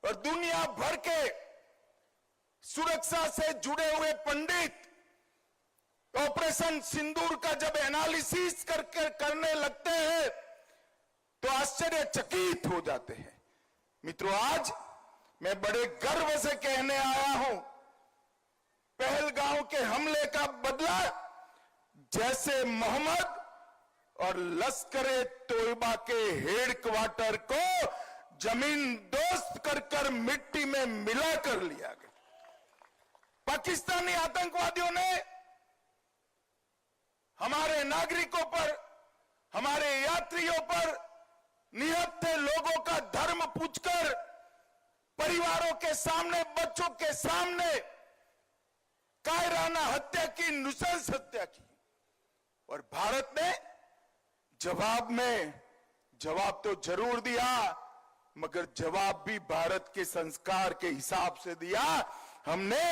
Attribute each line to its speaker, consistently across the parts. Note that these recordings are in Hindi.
Speaker 1: और दुनिया भर के सुरक्षा से जुड़े हुए पंडित ऑपरेशन सिंदूर का जब एनालिसिस करने लगते हैं तो आश्चर्यचकित हो जाते हैं। मित्रों, आज मैं बड़े गर्व से कहने आया हूं, पहलगांव के हमले का बदला जैसे मोहम्मद और लश्कर-ए तोयबा के हेडक्वार्टर को जमीन दोस्त कर मिट्टी में मिला कर लिया गया। पाकिस्तानी आतंकवादियों ने हमारे नागरिकों पर, हमारे यात्रियों पर, निहत्थे लोगों का धर्म पूछकर, परिवारों के सामने, बच्चों के सामने कायराना हत्या की, नृशंस हत्या की। और भारत ने जवाब तो जरूर दिया, मगर जवाब भी भारत के संस्कार के हिसाब से दिया। हमने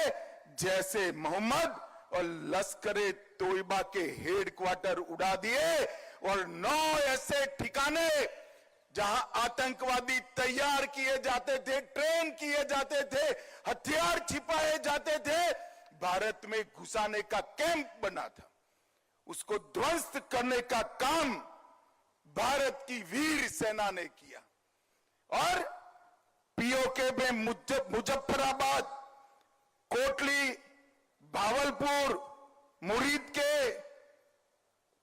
Speaker 1: जैसे मोहम्मद और लश्कर-ए तोयबा के हेडक्वार्टर उड़ा दिए और 9 ऐसे ठिकाने जहां आतंकवादी तैयार किए जाते थे, ट्रेन किए जाते थे, हथियार छिपाए जाते थे, भारत में घुसाने का कैंप बना था। उसको ध्वस्त करने का काम भारत की वीर सेना ने किया। और पीओके में मुजफ्फराबाद, कोटली, भावलपुर, मुरीद के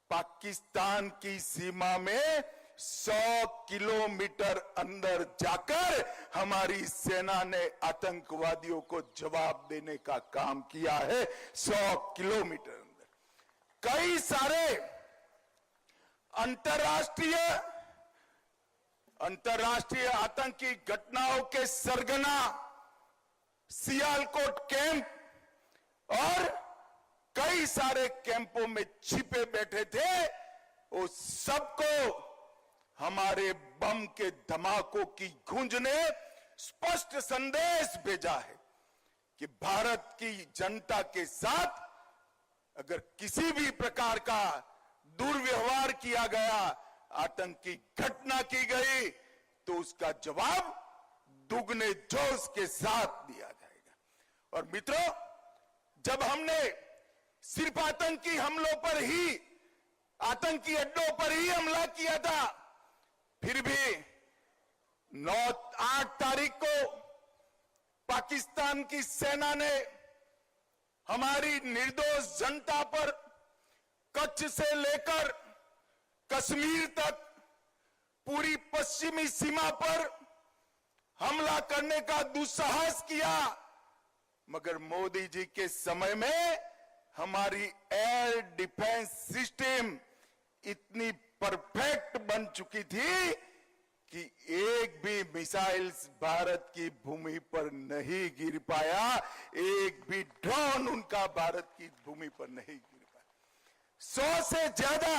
Speaker 1: पाकिस्तान की सीमा में 100 किलोमीटर अंदर जाकर हमारी सेना ने आतंकवादियों को जवाब देने का काम किया है। 100 किलोमीटर अंदर कई सारे अंतर्राष्ट्रीय आतंकी घटनाओं के सरगना सियालकोट कैंप और कई सारे कैंपों में छिपे बैठे थे, वो सबको हमारे बम के धमाकों की गूंज ने स्पष्ट संदेश भेजा है कि भारत की जनता के साथ अगर किसी भी प्रकार का दुर्व्यवहार किया गया, आतंकी घटना की गई, तो उसका जवाब दुगने जोश के साथ दिया जाएगा। और मित्रों, जब हमने सिर्फ आतंकी हमलों पर ही, आतंकी अड्डों पर ही हमला किया था, फिर भी 8 तारीख को पाकिस्तान की सेना ने हमारी निर्दोष जनता पर कच्छ से लेकर कश्मीर तक पूरी पश्चिमी सीमा पर हमला करने का दुस्साहस किया। मगर मोदी जी के समय में हमारी एयर डिफेंस सिस्टम इतनी परफेक्ट बन चुकी थी कि एक भी मिसाइल्स भारत की भूमि पर नहीं गिर पाया, एक भी ड्रोन उनका भारत की भूमि पर नहीं गिर पाया। 100 से ज्यादा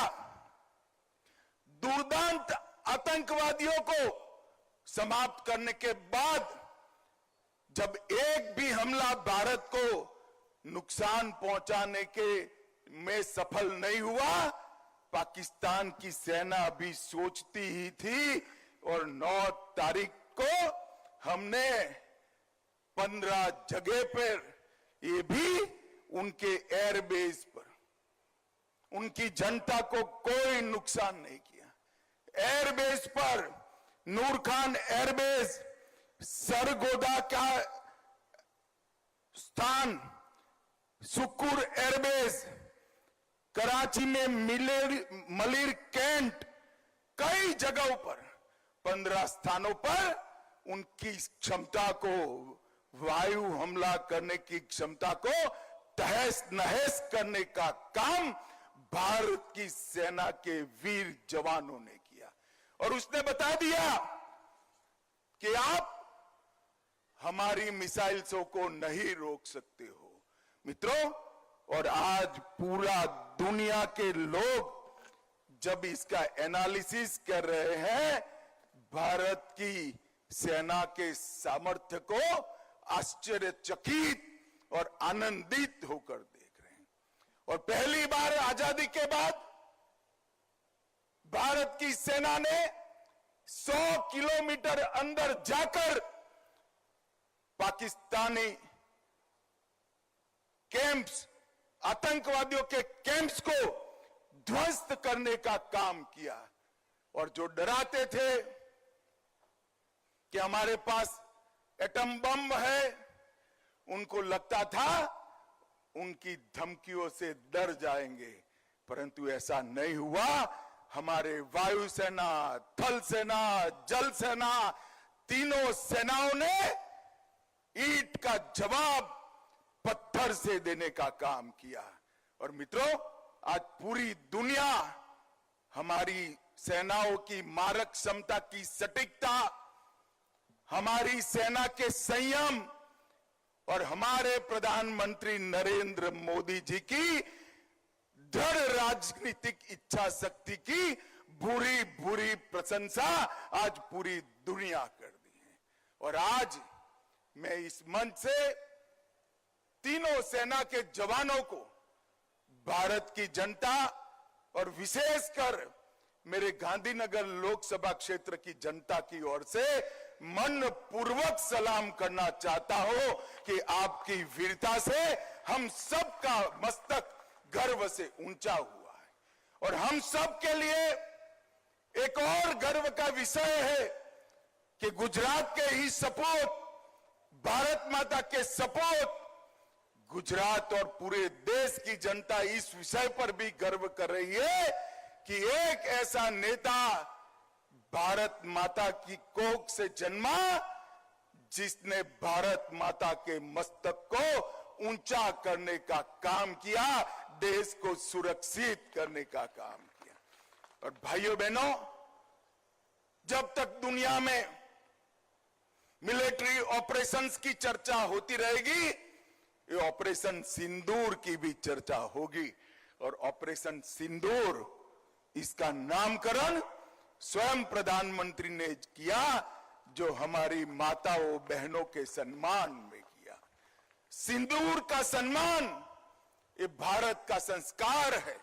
Speaker 1: दुर्दांत आतंकवादियों को समाप्त करने के बाद जब एक भी हमला भारत को नुकसान पहुंचाने के में सफल नहीं हुआ, पाकिस्तान की सेना भी सोचती ही थी। और 9 तारीख को हमने 15 जगह पर, ये भी उनके एयरबेस पर, उनकी जनता को कोई नुकसान नहीं किया। एयरबेस पर नूर खान एयरबेस, सरगोदा का स्थान, सुक्कुर एयरबेस, कराची में मलिर कैंट, कई जगहों पर 15 स्थानों पर उनकी क्षमता को, वायु हमला करने की क्षमता को तहस नहस करने का काम भारत की सेना के वीर जवानों ने किया। और उसने बता दिया कि आप हमारी मिसाइल्सों को नहीं रोक सकते हो। मित्रों, और आज पूरा दुनिया के लोग जब इसका एनालिसिस कर रहे हैं, भारत की सेना के सामर्थ्य को आश्चर्यचकित और आनंदित होकर देख रहे हैं। और पहली बार आजादी के बाद भारत की सेना ने 100 किलोमीटर अंदर जाकर पाकिस्तानी कैंप्स, आतंकवादियों के कैंप्स को ध्वस्त करने का काम किया। और जो डराते थे कि हमारे पास एटम बम है, उनको लगता था उनकी धमकियों से डर जाएंगे, परंतु ऐसा नहीं हुआ। हमारे वायुसेना, थल सेना, जल सेना, तीनों सेनाओं ने ईंट का जवाब पत्थर से देने का काम किया। और मित्रों, आज पूरी दुनिया हमारी सेनाओं की मारक क्षमता की सटीकता, हमारी सेना के संयम और हमारे प्रधानमंत्री नरेंद्र मोदी जी की दृढ़ राजनीतिक इच्छा शक्ति की बुरी बुरी प्रशंसा आज पूरी दुनिया कर दी है। और आज मैं इस मंच से तीनों सेना के जवानों को, भारत की जनता और विशेषकर मेरे गांधीनगर लोकसभा क्षेत्र की जनता की ओर से मन पूर्वक सलाम करना चाहता हूं कि आपकी वीरता से हम सबका मस्तक गर्व से ऊंचा हुआ है। और हम सब के लिए एक और गर्व का विषय है कि गुजरात के ही सपूत, भारत माता के सपूत, गुजरात और पूरे देश की जनता इस विषय पर भी गर्व कर रही है कि एक ऐसा नेता भारत माता की कोख से जन्मा, जिसने भारत माता के मस्तक को ऊंचा करने का काम किया, देश को सुरक्षित करने का काम किया। और भाइयों बहनों, जब तक दुनिया में मिलिट्री ऑपरेशंस की चर्चा होती रहेगी, ये ऑपरेशन सिंदूर की भी चर्चा होगी। और ऑपरेशन सिंदूर, इसका नामकरण स्वयं प्रधानमंत्री ने किया, जो हमारी माताओं बहनों के सम्मान में किया। सिंदूर का सम्मान ये भारत का संस्कार है।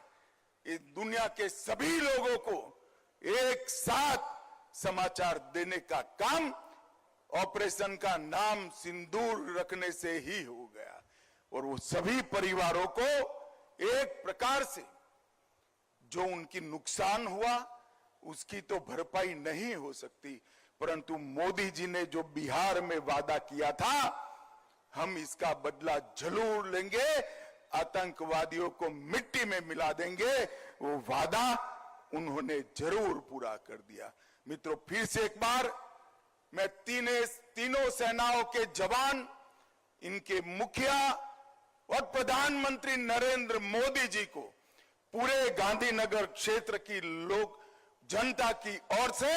Speaker 1: ये दुनिया के सभी लोगों को एक साथ समाचार देने का काम ऑपरेशन का नाम सिंदूर रखने से ही हो गया। और वो सभी परिवारों को एक प्रकार से जो उनकी नुकसान हुआ उसकी तो भरपाई नहीं हो सकती, परंतु मोदी जी ने जो बिहार में वादा किया था, हम इसका बदला जरूर लेंगे, आतंकवादियों को मिट्टी में मिला देंगे, वो वादा उन्होंने जरूर पूरा कर दिया। मित्रों, फिर से एक बार मैं तीनों सेनाओं के जवान, इनके मुखिया और प्रधानमंत्री नरेंद्र मोदी जी को पूरे गांधीनगर क्षेत्र की लोक जनता की ओर से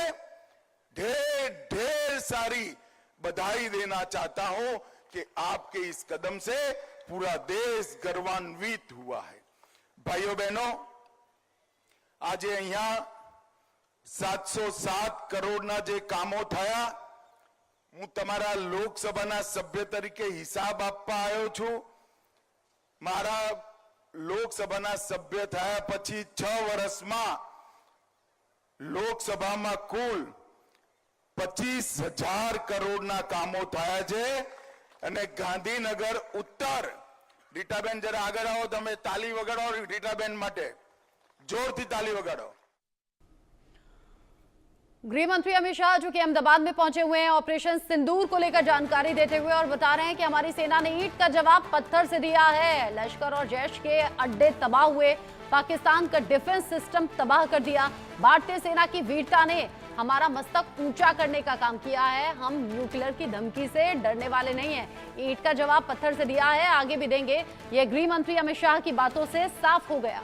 Speaker 1: ढेर ढेर सारी बधाई देना चाहता हूं कि आपके इस कदम से पूरा देश गर्वान्वित हुआ है। भाइयों बहनों, आज અહીંયા 707 કરોડના જે કામો થયા, હું તમારા લોકસભાના સભ્ય તરીકે હિસાબ આપવા આવ્યો છું। મારા લોકસભાના સભ્ય થયા પછી 6 વર્ષમાં લોકસભામાં કુલ 25,000 કરોડના કામો થયા છે। અને ગાંધીનગર ઉત્તર, રીટાબેન જરા આગળ આવો, તમે તાલી વગાડો રીટાબેન માટે, जोरથી ताली वगाड़ो।
Speaker 2: गृह मंत्री अमित शाह जो कि अहमदाबाद में पहुंचे हुए हैं, ऑपरेशन सिंदूर को लेकर जानकारी देते हुए और बता रहे हैं कि हमारी सेना ने ईंट का जवाब पत्थर से दिया है। लश्कर और जैश के अड्डे तबाह हुए, पाकिस्तान का डिफेंस सिस्टम तबाह कर दिया। भारतीय सेना की वीरता ने हमारा मस्तक ऊंचा करने का काम किया है। हम न्यूक्लियर की धमकी से डरने वाले नहीं हैं। ईंट का जवाब पत्थर से दिया है, आगे भी देंगे। यह गृह मंत्री अमित शाह की बातों से साफ हो गया।